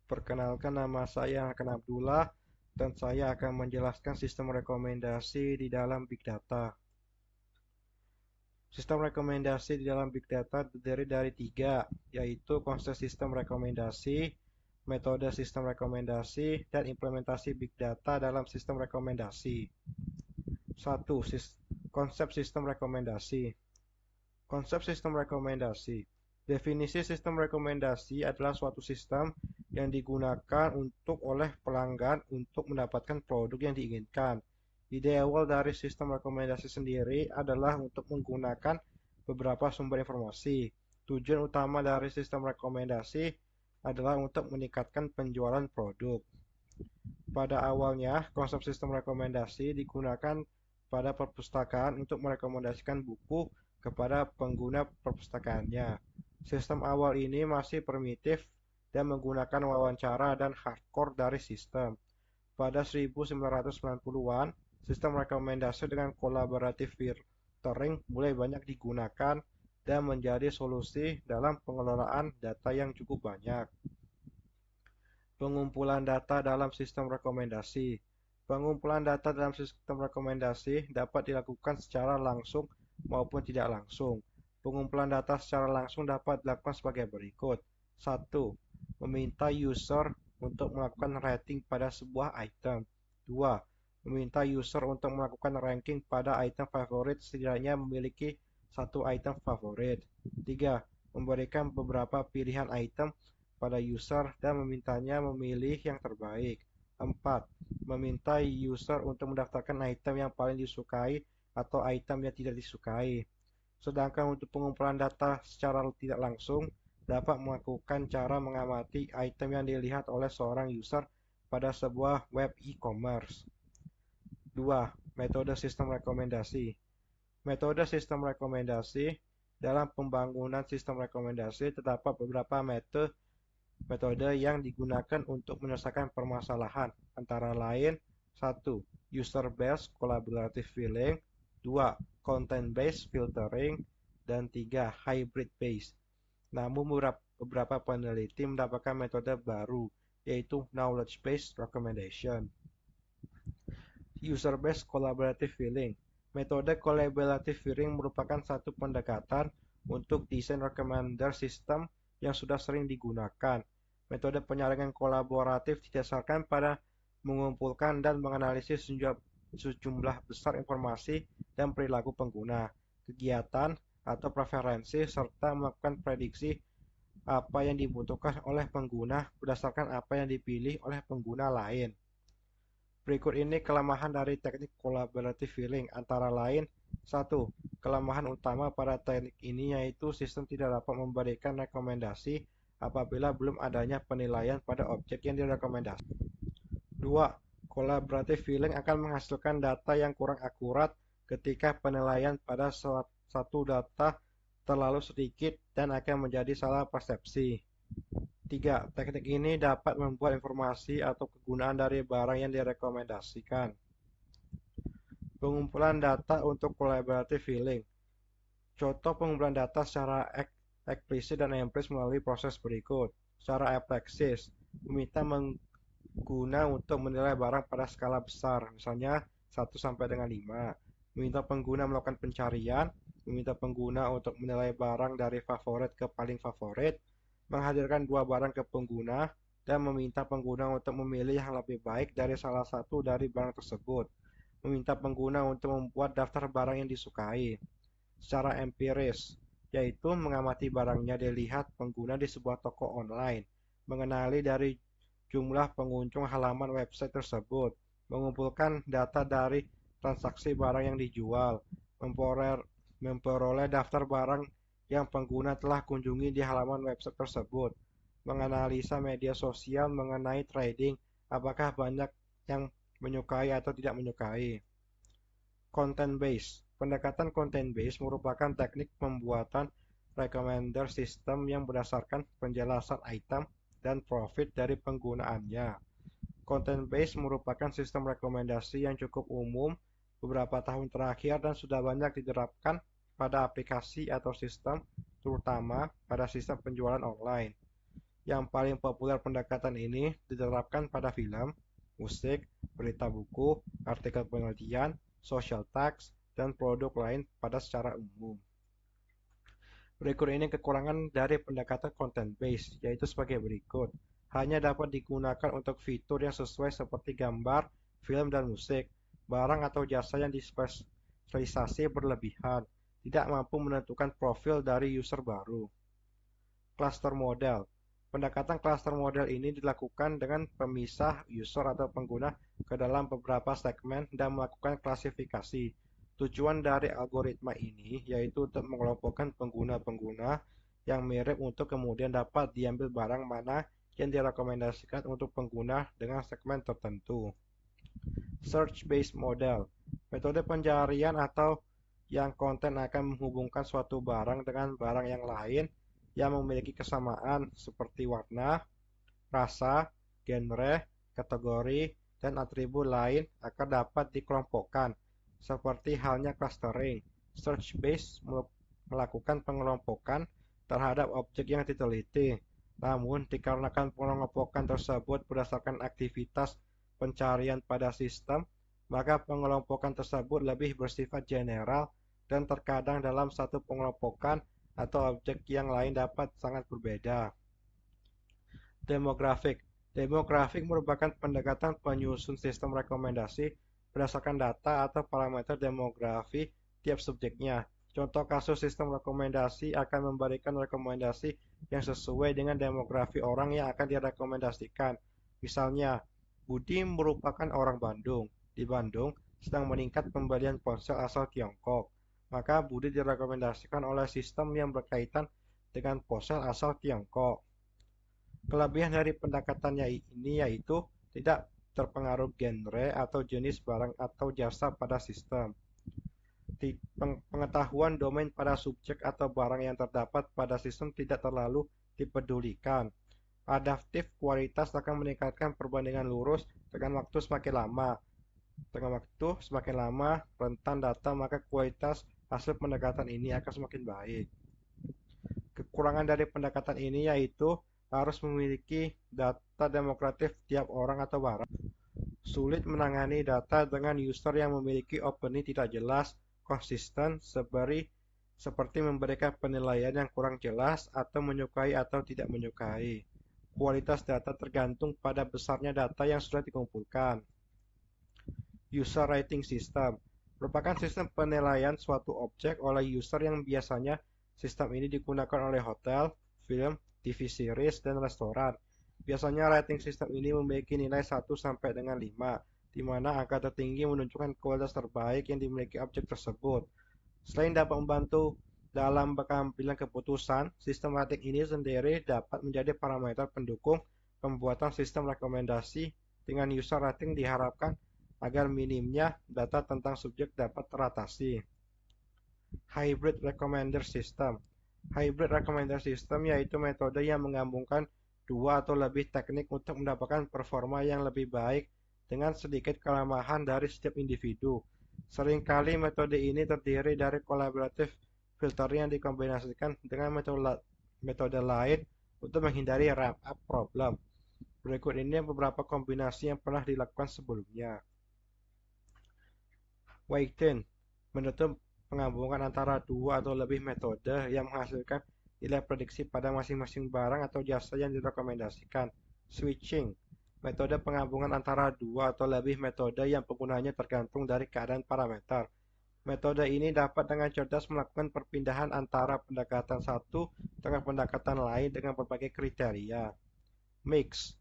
Perkenalkan, nama saya akan Abdullah dan saya akan menjelaskan sistem rekomendasi di dalam Big Data. Sistem rekomendasi di dalam Big Data terdiri dari tiga, yaitu konsep sistem rekomendasi, metode sistem rekomendasi, dan implementasi Big Data dalam sistem rekomendasi. 1. Konsep sistem rekomendasi. Konsep sistem rekomendasi. Definisi sistem rekomendasi adalah suatu sistem yang digunakan oleh pelanggan untuk mendapatkan produk yang diinginkan. Ide awal dari sistem rekomendasi sendiri adalah untuk menggunakan beberapa sumber informasi. Tujuan utama dari sistem rekomendasi adalah untuk meningkatkan penjualan produk. Pada awalnya, konsep sistem rekomendasi digunakan pada perpustakaan untuk merekomendasikan buku kepada pengguna perpustakaannya. Sistem awal ini masih primitif dan menggunakan wawancara dan hardcore dari sistem. Pada 1990-an, sistem rekomendasi dengan collaborative filtering mulai banyak digunakan dan menjadi solusi dalam pengelolaan data yang cukup banyak. Pengumpulan data dalam sistem rekomendasi. Pengumpulan data dalam sistem rekomendasi dapat dilakukan secara langsung maupun tidak langsung. Pengumpulan data secara langsung dapat dilakukan sebagai berikut. 1. Meminta user untuk melakukan rating pada sebuah item. 2. Meminta user untuk melakukan ranking pada item favorit setidaknya memiliki satu item favorit. 3. Memberikan beberapa pilihan item pada user dan memintanya memilih yang terbaik. 4. Meminta user untuk mendaftarkan item yang paling disukai atau item yang tidak disukai. Sedangkan untuk pengumpulan data secara tidak langsung, dapat melakukan cara mengamati item yang dilihat oleh seorang user pada sebuah web e-commerce. 2. Metode sistem rekomendasi. Metode sistem rekomendasi. Dalam pembangunan sistem rekomendasi terdapat beberapa metode yang digunakan untuk menyelesaikan permasalahan, antara lain 1. User-based collaborative filling, 2. Content-based filtering, dan 3. Hybrid-based. Namun beberapa peneliti mendapatkan metode baru, yaitu knowledge-based recommendation. User-based collaborative filling. Metode collaborative filling merupakan satu pendekatan untuk desain recommender system yang sudah sering digunakan. Metode penyaringan kolaboratif didasarkan pada mengumpulkan dan menganalisis sejumlah besar informasi dan perilaku pengguna, kegiatan atau preferensi, serta melakukan prediksi apa yang dibutuhkan oleh pengguna berdasarkan apa yang dipilih oleh pengguna lain. Berikut ini kelemahan dari teknik collaborative filling, antara lain 1. Kelemahan utama pada teknik ini yaitu sistem tidak dapat memberikan rekomendasi apabila belum adanya penilaian pada objek yang direkomendasi. 2. Collaborative filling akan menghasilkan data yang kurang akurat ketika penilaian pada satu data terlalu sedikit dan akan menjadi salah persepsi. 3. Teknik ini dapat membuat informasi atau kegunaan dari barang yang direkomendasikan. Pengumpulan data untuk collaborative filling. Contoh pengumpulan data secara eksplisit dan implisit melalui proses berikut. Secara eksplisit, meminta pengguna untuk menilai barang pada skala besar, misalnya 1 sampai dengan 5. Meminta pengguna melakukan pencarian, meminta pengguna untuk menilai barang dari favorit ke paling favorit, menghadirkan dua barang ke pengguna, dan meminta pengguna untuk memilih yang lebih baik dari salah satu dari barang tersebut. Meminta pengguna untuk membuat daftar barang yang disukai. Secara empiris, yaitu mengamati barangnya dilihat pengguna di sebuah toko online, mengenali dari jumlah pengunjung halaman website tersebut, mengumpulkan data dari transaksi barang yang dijual, memperoleh daftar barang yang pengguna telah kunjungi di halaman website tersebut, menganalisa media sosial mengenai trading, apakah banyak yang menyukai atau tidak menyukai. Content based. Pendekatan content based merupakan teknik pembuatan recommender system yang berdasarkan penjelasan item dan profit dari penggunaannya. Content based merupakan sistem rekomendasi yang cukup umum beberapa tahun terakhir dan sudah banyak diterapkan pada aplikasi atau sistem, terutama pada sistem penjualan online. Yang paling populer pendekatan ini diterapkan pada film, musik, berita buku, artikel penelitian, social text, dan produk lain pada secara umum. Berikut ini kekurangan dari pendekatan content based, yaitu sebagai berikut. Hanya dapat digunakan untuk fitur yang sesuai seperti gambar, film, dan musik. Barang atau jasa yang dispesialisasi berlebihan, tidak mampu menentukan profil dari user baru. Cluster model. Pendekatan cluster model ini dilakukan dengan pemisah user atau pengguna ke dalam beberapa segmen dan melakukan klasifikasi. Tujuan dari algoritma ini yaitu untuk mengelompokkan pengguna-pengguna yang mirip untuk kemudian dapat diambil barang mana yang direkomendasikan untuk pengguna dengan segmen tertentu. Search-based model. Metode pencarian atau yang konten akan menghubungkan suatu barang dengan barang yang lain yang memiliki kesamaan seperti warna, rasa, genre, kategori, dan atribut lain akan dapat dikelompokkan. Seperti halnya clustering, search-based melakukan pengelompokan terhadap objek yang diteliti. Namun, dikarenakan pengelompokan tersebut berdasarkan aktivitas pencarian pada sistem, maka pengelompokan tersebut lebih bersifat general dan terkadang dalam satu pengelompokan atau objek yang lain dapat sangat berbeda. Demografik. Demografik merupakan pendekatan penyusun sistem rekomendasi berdasarkan data atau parameter demografi tiap subjeknya. Contoh kasus sistem rekomendasi akan memberikan rekomendasi yang sesuai dengan demografi orang yang akan direkomendasikan. Misalnya, Budi merupakan orang Bandung. Di Bandung sedang meningkat pembelian ponsel asal Tiongkok. Maka Budi direkomendasikan oleh sistem yang berkaitan dengan ponsel asal Tiongkok. Kelebihan dari pendekatannya ini yaitu tidak terpengaruh genre atau jenis barang atau jasa pada sistem. Pengetahuan domain pada subjek atau barang yang terdapat pada sistem tidak terlalu dipedulikan. Adaptif kualitas akan meningkatkan perbandingan lurus dengan waktu semakin lama. Dengan waktu semakin lama rentan data, maka kualitas hasil pendekatan ini akan semakin baik. Kekurangan dari pendekatan ini yaitu harus memiliki data demografi tiap orang atau barang. Sulit menangani data dengan user yang memiliki opening tidak jelas, konsisten, seperti memberikan penilaian yang kurang jelas atau menyukai atau tidak menyukai. Kualitas data tergantung pada besarnya data yang sudah dikumpulkan. User rating system merupakan sistem penilaian suatu objek oleh user yang biasanya sistem ini digunakan oleh hotel, film, TV series, dan restoran. Biasanya rating sistem ini memiliki nilai 1 sampai dengan 5, di mana angka tertinggi menunjukkan kualitas terbaik yang dimiliki objek tersebut. Selain dapat membantu dalam pengambilan keputusan, sistem rating ini sendiri dapat menjadi parameter pendukung pembuatan sistem rekomendasi. Dengan user rating diharapkan agar minimnya data tentang subjek dapat teratasi. Hybrid recommender system. Hybrid recommender system yaitu metode yang menggabungkan dua atau lebih teknik untuk mendapatkan performa yang lebih baik dengan sedikit kelemahan dari setiap individu. Seringkali metode ini terdiri dari collaborative filtering yang dikombinasikan dengan metode lain untuk menghindari wrap-up problem. Berikut ini beberapa kombinasi yang pernah dilakukan sebelumnya. Weighting menutup penggabungan antara dua atau lebih metode yang menghasilkan nilai prediksi pada masing-masing barang atau jasa yang direkomendasikan. Switching metode penggabungan antara dua atau lebih metode yang penggunanya tergantung dari keadaan parameter. Metode ini dapat dengan cerdas melakukan perpindahan antara pendekatan satu dengan pendekatan lain dengan berbagai kriteria. Mix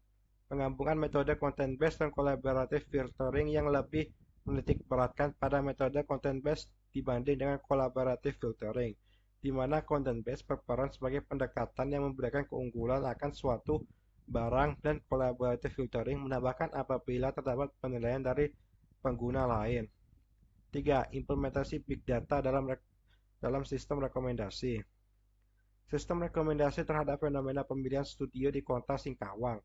penggabungan metode content based dan collaborative filtering yang lebih menitik beratkan pada metode content based dibanding dengan collaborative filtering, di mana content based berperan sebagai pendekatan yang memberikan keunggulan akan suatu barang dan collaborative filtering menambahkan apabila terdapat penilaian dari pengguna lain. 3. Implementasi big data dalam sistem rekomendasi. Sistem rekomendasi terhadap fenomena pemilihan studio di kota Singkawang.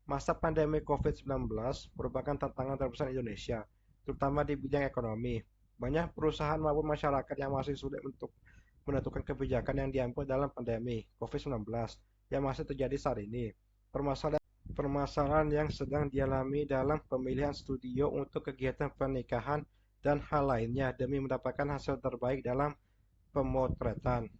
Masa pandemi COVID-19 merupakan tantangan terbesar Indonesia, terutama di bidang ekonomi. Banyak perusahaan maupun masyarakat yang masih sulit untuk menentukan kebijakan yang diambil dalam pandemi COVID-19. yang masih terjadi saat ini. Permasalahan yang sedang dialami dalam pemilihan studio untuk kegiatan pernikahan dan hal lainnya demi mendapatkan hasil terbaik dalam pemotretan.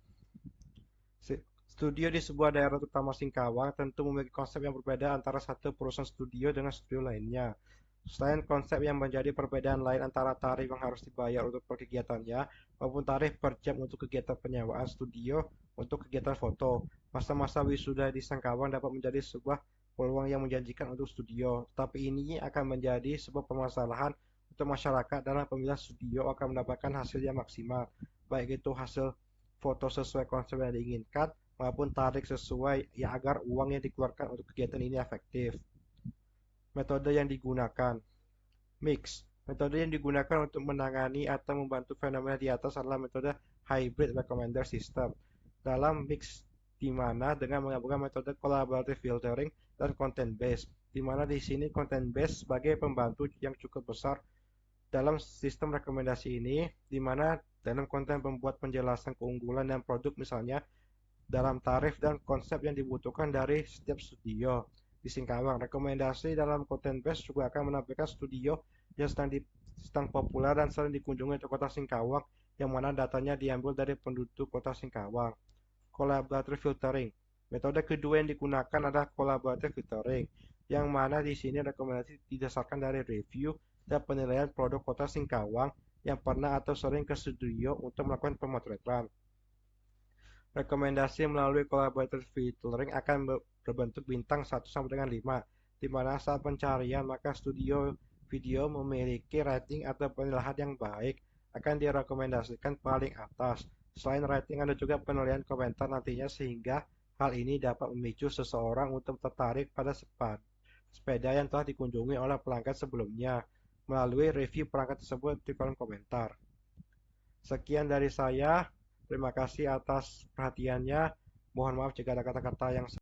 Studio di sebuah daerah terutama Singkawang tentu memiliki konsep yang berbeda antara satu perusahaan studio dengan studio lainnya. Selain konsep yang menjadi perbedaan lain antara tarif yang harus dibayar untuk per kegiatannya maupun tarif per jam untuk kegiatan penyewaan studio untuk kegiatan foto, masa-masa wisuda di Singkawang dapat menjadi sebuah peluang yang menjanjikan untuk studio, tetapi ini akan menjadi sebuah permasalahan untuk masyarakat dalam pemilihan studio akan mendapatkan hasil yang maksimal, baik itu hasil foto sesuai konsep yang diinginkan maupun tarif sesuai ya agar uang yang dikeluarkan untuk kegiatan ini efektif. Metode yang digunakan. Mix. Metode yang digunakan untuk menangani atau membantu fenomena di atas adalah metode Hybrid Recommender System. Dalam mix di mana dengan menggabungkan metode collaborative filtering dan content based, di mana di sini content based sebagai pembantu yang cukup besar dalam sistem rekomendasi ini, di mana dalam konten membuat penjelasan keunggulan dan produk misalnya dalam tarif dan konsep yang dibutuhkan dari setiap studio. Di Singkawang, rekomendasi dalam konten base juga akan menampilkan studio yang sedang populer dan sering dikunjungi di kota Singkawang, yang mana datanya diambil dari penduduk kota Singkawang. Collaborative filtering. Metode kedua yang digunakan adalah collaborative filtering, yang mana di sini rekomendasi didasarkan dari review dan penilaian produk kota Singkawang yang pernah atau sering ke studio untuk melakukan pemotretan. Rekomendasi melalui collaborative filtering akan berbentuk bintang 1 sampai dengan 5, di mana saat pencarian maka studio video memiliki rating atau penilaian yang baik akan direkomendasikan paling atas. Selain rating ada juga penilaian komentar nantinya sehingga hal ini dapat memicu seseorang untuk tertarik pada sepeda yang telah dikunjungi oleh pelanggan sebelumnya melalui review perangkat tersebut di kolom komentar. Sekian dari saya. Terima kasih atas perhatiannya. Mohon maaf jika ada kata-kata yang